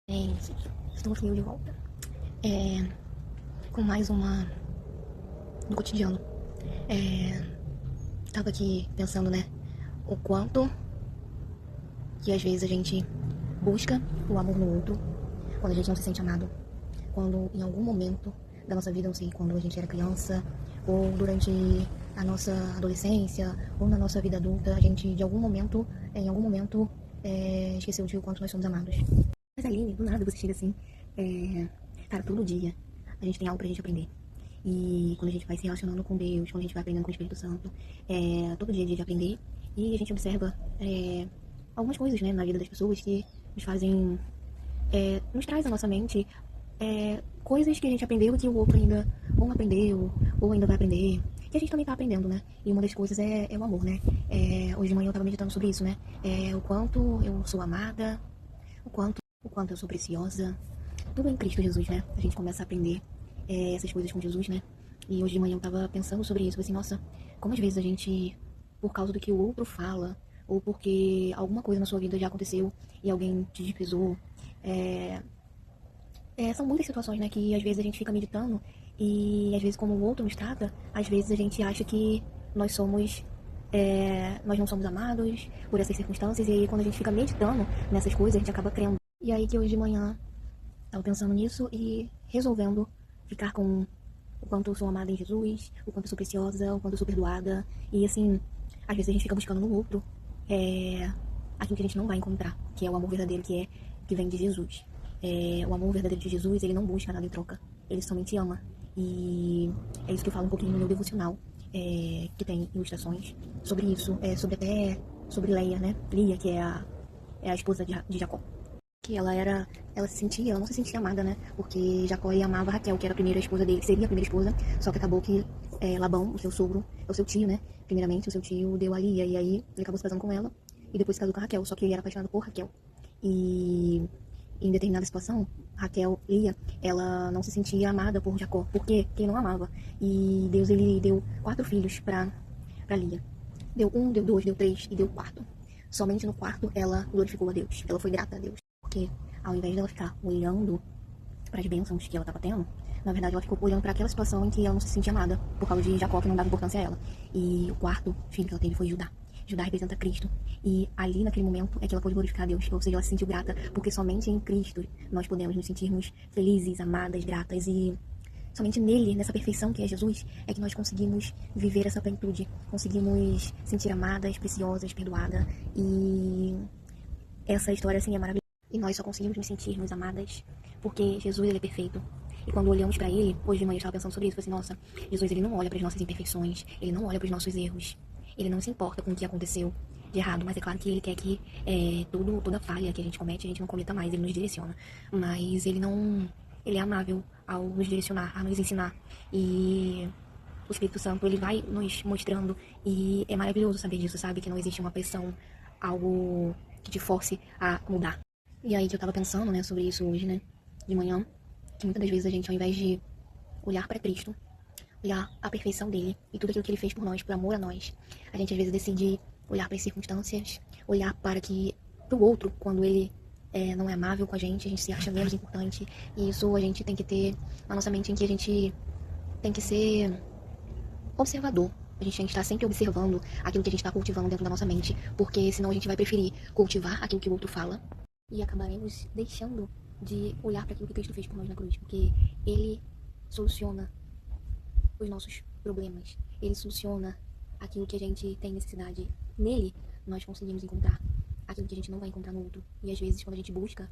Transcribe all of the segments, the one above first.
Gente, estou aqui de volta. É, com mais uma do cotidiano. Tava aqui pensando, né? O quanto que às vezes a gente busca o amor no outro quando a gente não se sente amado. Quando em algum momento da nossa vida, não sei, quando a gente era criança, ou durante a nossa adolescência, ou na nossa vida adulta, a gente de algum momento, em algum momento, esqueceu de o quanto nós somos amados. Mas Aline, do nada você chega assim, é, cara, todo dia a gente tem algo pra gente aprender. E quando a gente vai se relacionando com Deus, quando a gente vai aprendendo com o Espírito Santo, todo dia é dia de aprender. E a gente observa algumas coisas, né, na vida das pessoas que nos fazem, nos traz à nossa mente coisas que a gente aprendeu e que o outro ainda ou não aprendeu, ou ainda vai aprender. Que a gente também tá aprendendo, né? E uma das coisas é o amor, né? Hoje de manhã eu tava meditando sobre isso, né? O quanto eu sou amada, o quanto eu sou preciosa. Tudo em Cristo Jesus, né? A gente começa a aprender essas coisas com Jesus, né? E hoje de manhã eu tava pensando sobre isso, assim, nossa, como às vezes a gente, por causa do que o outro fala, ou porque alguma coisa na sua vida já aconteceu e alguém te desprezou, são muitas situações, né, que às vezes a gente fica meditando e às vezes como o outro nos trata, às vezes a gente acha que nós somos, nós não somos amados por essas circunstâncias e aí quando a gente fica meditando nessas coisas a gente acaba crendo. E aí que hoje de manhã tava pensando nisso e resolvendo ficar com o quanto eu sou amada em Jesus, o quanto eu sou preciosa, o quanto eu sou perdoada. E assim, às vezes a gente fica buscando no outro aquilo que a gente não vai encontrar, que é o amor verdadeiro que vem de Jesus. O amor verdadeiro de Jesus, ele não busca nada em troca, ele somente ama. E é isso que eu falo um pouquinho no meu devocional, que tem ilustrações sobre isso, sobre Leia, né? Lia, que é a esposa de Jacó. Que ela não se sentia amada, né? Porque Jacó amava Raquel, que era a primeira esposa dele, que seria a primeira esposa, só que acabou que Labão, o seu sogro, o seu tio, né? Primeiramente, o seu tio deu a Lia, e aí ele acabou se casando com ela, e depois se casou com a Raquel, só que ele era apaixonado por Raquel. E em determinada situação, Lia, ela não se sentia amada por Jacó, porque quem não amava. E Deus, ele deu 4 filhos pra Lia. Deu um, deu dois, deu três e deu 4. Somente no quarto ela glorificou a Deus, ela foi grata a Deus. Porque ao invés dela ficar olhando para as bênçãos que ela estava tendo, na verdade ela ficou olhando para aquela situação em que ela não se sentia amada, por causa de Jacó que não dava importância a ela. E o quarto filho que ela teve foi Judá. Judá representa Cristo. E ali naquele momento é que ela pôde glorificar a Deus. Ou seja, ela se sentiu grata, porque somente em Cristo nós podemos nos sentirmos felizes, amadas, gratas. E somente nele, nessa perfeição que é Jesus, é que nós conseguimos viver essa plenitude. Conseguimos sentir amadas, preciosas, perdoadas. E essa história assim é maravilhosa. E nós só conseguimos nos sentirmos amadas porque Jesus, ele é perfeito. E quando olhamos para ele, hoje de manhã eu estava pensando sobre isso, falei assim, nossa, Jesus, ele não olha para as nossas imperfeições, ele não olha para os nossos erros, ele não se importa com o que aconteceu de errado, mas é claro que ele quer que toda falha que a gente comete, a gente não cometa mais, ele nos direciona. Mas ele é amável ao nos direcionar, a nos ensinar. E o Espírito Santo, ele vai nos mostrando e é maravilhoso saber disso, sabe? Que não existe uma pressão, algo que te force a mudar. E aí que eu tava pensando, né, sobre isso hoje, né, de manhã, que muitas das vezes a gente, ao invés de olhar para Cristo, olhar a perfeição dele e tudo aquilo que ele fez por nós, por amor a nós, a gente às vezes decide olhar para as circunstâncias, olhar para o outro, quando ele não é amável com a gente se acha menos importante, e isso a gente tem que ter na nossa mente em que a gente tem que ser observador. A gente tem que estar sempre observando aquilo que a gente está cultivando dentro da nossa mente, porque senão a gente vai preferir cultivar aquilo que o outro fala e acabaremos deixando de olhar para aquilo que Cristo fez por nós na cruz, porque ele soluciona os nossos problemas, ele soluciona aquilo que a gente tem necessidade. Nele, nós conseguimos encontrar aquilo que a gente não vai encontrar no outro. E às vezes, quando a gente busca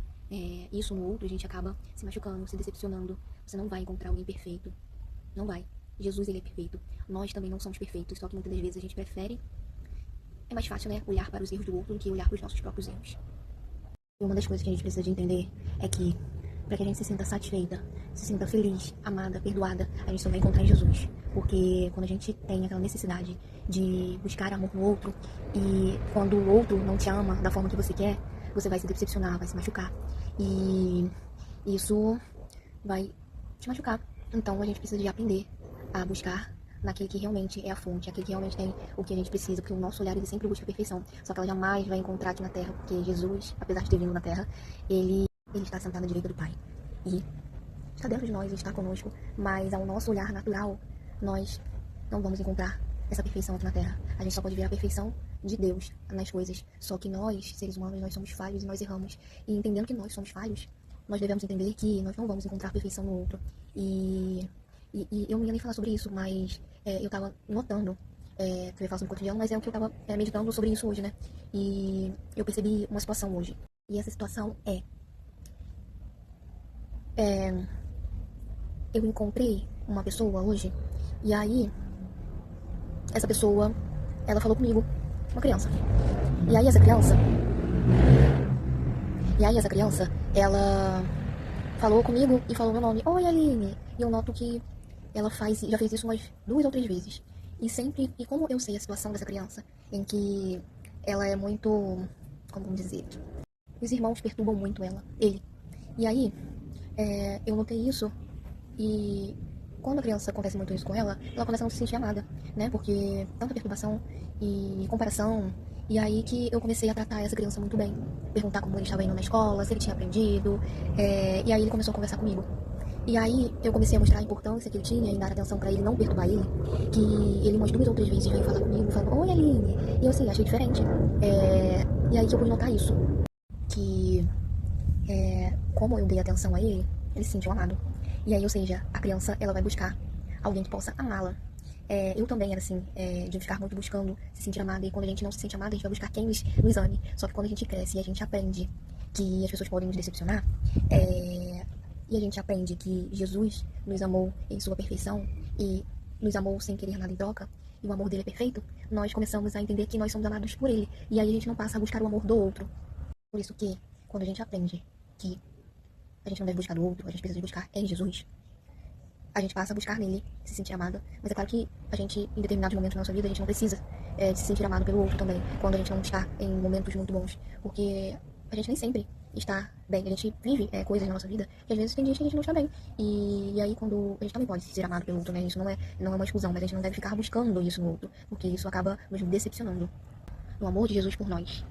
isso no outro, a gente acaba se machucando, se decepcionando. Você não vai encontrar alguém perfeito. Não vai. Jesus, ele é perfeito. Nós também não somos perfeitos, só que muitas das vezes a gente prefere. É mais fácil, né, olhar para os erros do outro do que olhar para os nossos próprios erros. E uma das coisas que a gente precisa de entender é que, para que a gente se sinta satisfeita, se sinta feliz, amada, perdoada, a gente só vai encontrar em Jesus. Porque quando a gente tem aquela necessidade de buscar amor no outro, e quando o outro não te ama da forma que você quer, você vai se decepcionar, vai se machucar. E isso vai te machucar. Então a gente precisa de aprender a buscar naquele que realmente é a fonte, aquele que realmente tem o que a gente precisa, porque o nosso olhar ele sempre busca a perfeição, só que ela jamais vai encontrar aqui na Terra, porque Jesus, apesar de ter vindo na Terra, ele Ele está sentado à direita do Pai. E está dentro de nós, está conosco, mas ao nosso olhar natural, nós não vamos encontrar essa perfeição aqui na Terra. A gente só pode ver a perfeição de Deus nas coisas. Só que nós, seres humanos, nós somos falhos e nós erramos. E entendendo que nós somos falhos, nós devemos entender que nós não vamos encontrar perfeição no outro. E eu não ia nem falar sobre isso, mas eu tava notando, que eu ia falar sobre o cotidiano, mas é o que eu tava meditando sobre isso hoje, né? E eu percebi uma situação hoje. E essa situação eu encontrei uma pessoa hoje, e aí essa pessoa, ela falou comigo, uma criança. E aí essa criança, ela falou comigo e falou meu nome. Oi, Aline. E eu noto que ela já fez isso umas 2 ou 3 vezes. E sempre, e como eu sei a situação dessa criança, em que ela é muito, como dizer, os irmãos perturbam muito ele. E aí, eu notei isso, e quando a criança acontece muito isso com ela começa a não se sentir amada, né? Porque tanta perturbação e comparação. E aí que eu comecei a tratar essa criança muito bem. Perguntar como ele estava indo na escola, se ele tinha aprendido. E aí ele começou a conversar comigo. E aí eu comecei a mostrar a importância que ele tinha em dar atenção pra ele, não perturbar ele. Que ele umas 2 ou 3 vezes veio falar comigo, falando, oi, Aline. E eu assim, achei diferente. E aí que eu pude notar isso. Que como eu dei atenção a ele se sentiu amado. E aí, ou seja, a criança, ela vai buscar alguém que possa amá-la. Eu também era assim, de ficar muito buscando se sentir amada, e quando a gente não se sente amada, a gente vai buscar quem nos ame. Só que quando a gente cresce e a gente aprende que as pessoas podem nos decepcionar, e a gente aprende que Jesus nos amou em sua perfeição e nos amou sem querer nada em troca, e o amor dele é perfeito, nós começamos a entender que nós somos amados por ele, e aí a gente não passa a buscar o amor do outro. Por isso que, quando a gente aprende que a gente não deve buscar do outro, a gente precisa buscar em Jesus, a gente passa a buscar nele, se sentir amada. Mas é claro que a gente, em determinados momentos da nossa vida, a gente não precisa de se sentir amado pelo outro também, quando a gente não está em momentos muito bons, porque a gente nem sempre está bem, a gente vive coisas na nossa vida, e às vezes tem dias que a gente não está bem, e aí quando a gente também pode se ser amado pelo outro, né, isso não é uma exclusão, mas a gente não deve ficar buscando isso no outro, porque isso acaba nos decepcionando. No amor de Jesus por nós.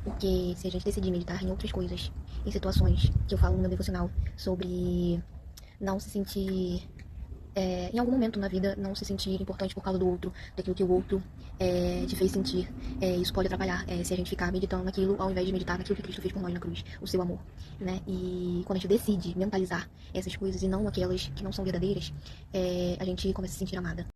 Porque se a gente decidir meditar em outras coisas, em situações que eu falo no meu devocional, sobre não se sentir, em algum momento na vida, não se sentir importante por causa do outro, daquilo que o outro te fez sentir, isso pode atrapalhar se a gente ficar meditando naquilo, ao invés de meditar naquilo que Cristo fez por nós na cruz, o seu amor, né? E quando a gente decide mentalizar essas coisas e não aquelas que não são verdadeiras, a gente começa a se sentir amada.